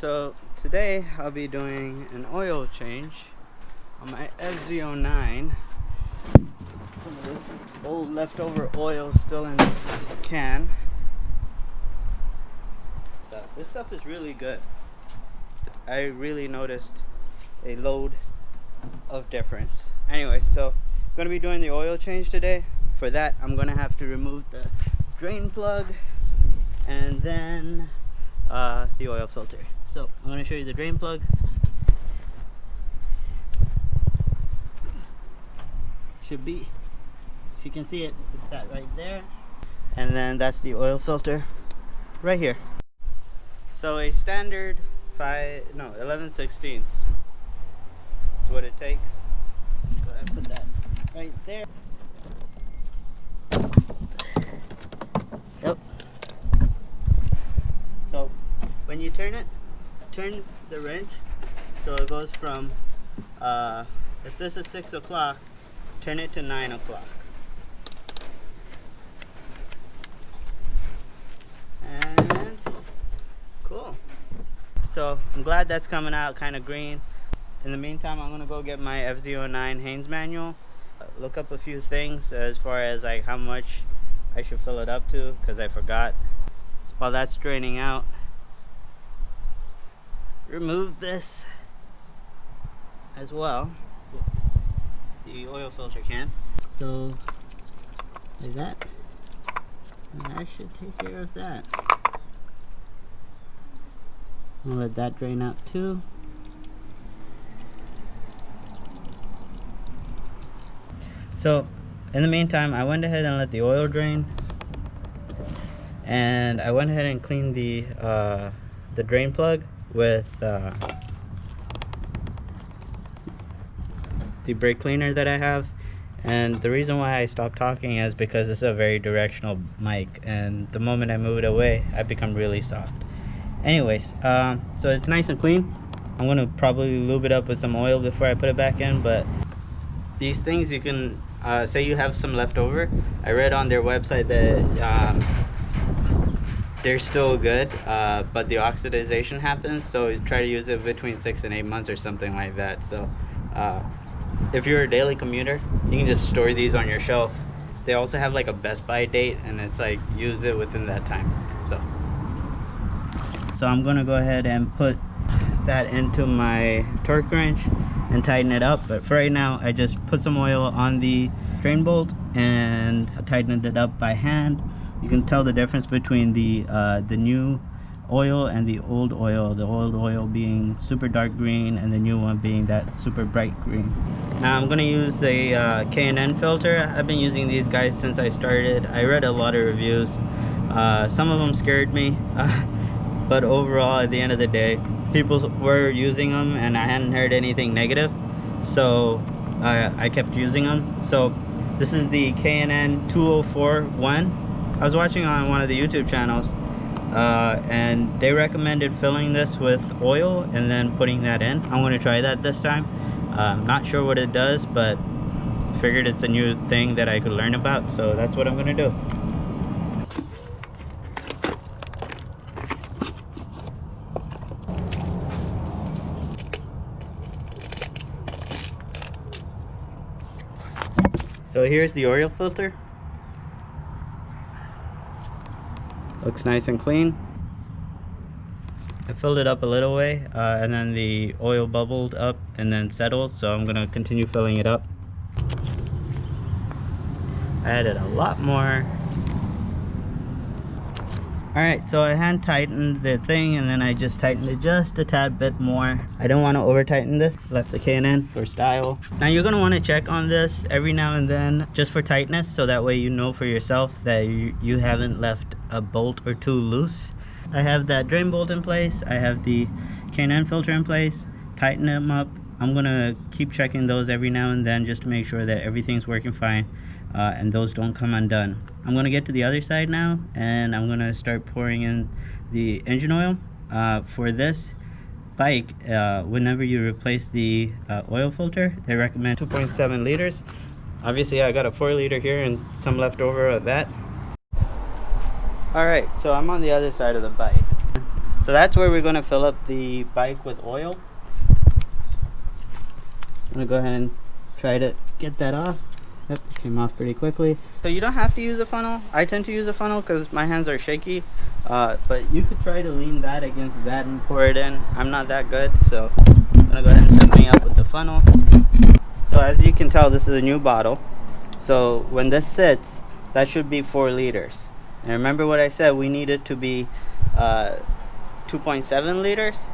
So today I'll be doing an oil change on my FZ-09. Some of this old leftover oil still in this can. So this stuff is really good. I really noticed a load of difference. Anyway, so I'm going to be doing the oil change today. For that, I'm going to have to remove the drain plug and then the oil filter. So I'm going to show you the drain plug. Should be, if you can see it, it's that right there. And then that's the oil filter right here. So a standard 11/16 is what it takes. Go ahead and put that right there. Yep. So when you turn it, turn the wrench so it goes from if this is 6 o'clock, turn it to 9 o'clock. And cool. So I'm glad that's coming out kind of green. In the meantime, I'm gonna go get my FZ-09 Haynes manual, look up a few things as far as like how much I should fill it up to, because I forgot. So while that's draining out, remove this as well, the oil filter can. So like that, and that should take care of that. I'll let that drain out too. So in the meantime, I went ahead and let the oil drain, and I went ahead and cleaned the drain plug with the brake cleaner that I have. And the reason why I stopped talking is because it's a very directional mic, and the moment I move it away, I become really soft. Anyways, so it's nice and clean. I'm gonna probably lube it up with some oil before I put it back in, but these things you can say you have some left over. I read on their website that they're still good, but the oxidization happens, so try to use it between 6 and 8 months or something like that. So if you're a daily commuter, you can just store these on your shelf. They also have like a Best Buy date, and it's like use it within that time. So I'm gonna go ahead and put that into my torque wrench and tighten it up. But for right now, I just put some oil on the drain bolt and tightened it up by hand. You can tell the difference between the new oil and the old oil. The old oil being super dark green and the new one being that super bright green. Now I'm gonna use the K&N filter. I've been using these guys since I started. I read a lot of reviews. Some of them scared me, but overall, at the end of the day, people were using them and I hadn't heard anything negative, so I kept using them. So this is the K&N 204-1. I was watching on one of the YouTube channels, and they recommended filling this with oil and then putting that in. I'm going to try that this time. I'm not sure what it does, but figured it's a new thing that I could learn about, so that's what I'm going to do. So here's the oil filter. Looks nice and clean. I filled it up a little way, and then the oil bubbled up and then settled, so I'm gonna continue filling it up. I added a lot more. Alright, so I hand tightened the thing and then I just tightened it just a tad bit more. I don't want to over tighten this. Left the K&N for style. Now you're going to want to check on this every now and then just for tightness, so that way you know for yourself that you haven't left a bolt or two loose. I have that drain bolt in place. I have the K&N filter in place. Tighten them up. I'm going to keep checking those every now and then just to make sure that everything's working fine. And those don't come undone. I'm going to get to the other side now, and I'm going to start pouring in the engine oil. For this bike, whenever you replace the oil filter, they recommend 2.7 liters. Obviously I got a 4 liter here and some left over of that. Alright, so I'm on the other side of the bike. So that's where we're going to fill up the bike with oil. I'm going to go ahead and try to get that off. Yep, it came off pretty quickly. So you don't have to use a funnel. I tend to use a funnel because my hands are shaky. But you could try to lean that against that and pour it in. I'm not that good, so I'm going to go ahead and set me up with the funnel. So as you can tell, this is a new bottle. So when this sits, that should be 4 liters. And remember what I said, we need it to be 2.7 liters.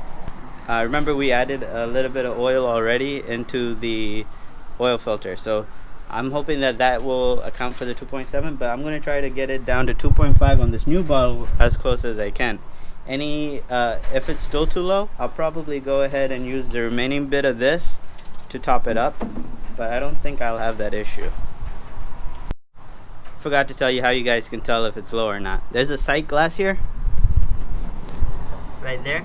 Remember we added a little bit of oil already into the oil filter. So I'm hoping that that will account for the 2.7, but I'm going to try to get it down to 2.5 on this new bottle as close as I can. If it's still too low, I'll probably go ahead and use the remaining bit of this to top it up, but I don't think I'll have that issue. Forgot to tell you how you guys can tell if it's low or not. There's a sight glass here, right there.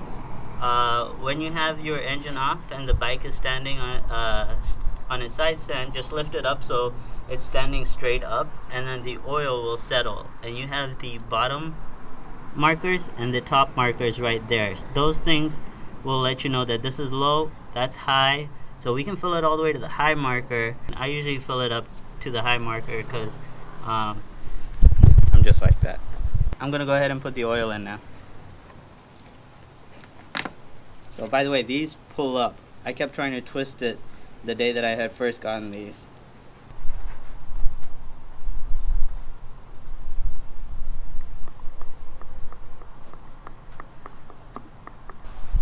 When you have your engine off and the bike is standing on its side stand, just lift it up so it's standing straight up, and then the oil will settle. And you have the bottom markers and the top markers right there. Those things will let you know that this is low, that's high. So we can fill it all the way to the high marker. I usually fill it up to the high marker because I'm just like that. I'm gonna go ahead and put the oil in now. So by the way, these pull up. I kept trying to twist it the day that I had first gotten these.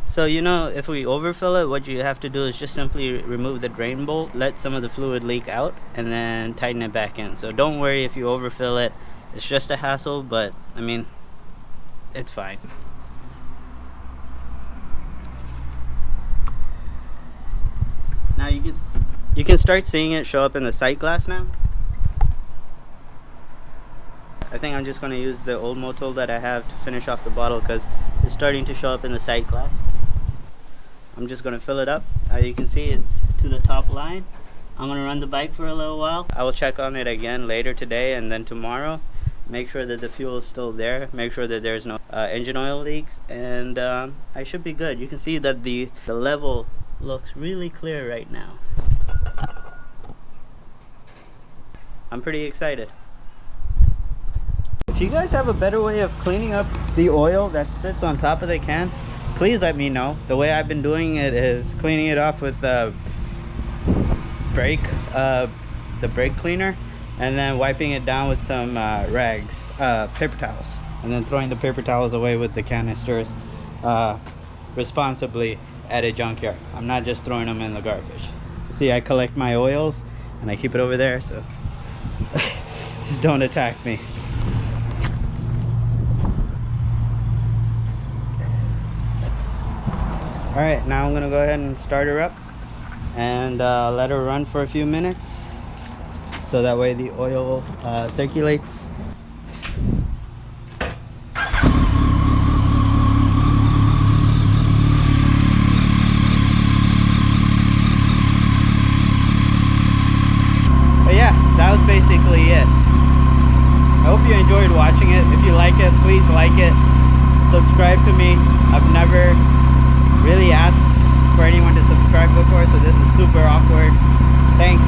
So if we overfill it, what you have to do is just simply remove the drain bolt, let some of the fluid leak out, and then tighten it back in. So don't worry if you overfill it. It's just a hassle, but I mean, it's fine. Now you can start seeing it show up in the sight glass now. I think I'm just going to use the old Motul that I have to finish off the bottle because it's starting to show up in the sight glass. I'm just going to fill it up. You can see it's to the top line. I'm going to run the bike for a little while. I will check on it again later today and then tomorrow. Make sure that the fuel is still there. Make sure that there's no engine oil leaks, and I should be good. You can see that the level looks really clear right now. I'm pretty excited. If you guys have a better way of cleaning up the oil that sits on top of the can, please let me know. The way I've been doing it is cleaning it off with the brake cleaner, and then wiping it down with some rags, paper towels, and then throwing the paper towels away with the canisters responsibly at a junkyard. I'm not just throwing them in the garbage. See, I collect my oils and I keep it over there, so don't attack me. Alright, now I'm gonna go ahead and start her up and let her run for a few minutes so that way the oil circulates. But yeah, that was basically it. I hope you enjoyed watching it. If you like it, please like it, subscribe to me. I've never really asked for anyone to subscribe before, so this is super awkward. Thanks.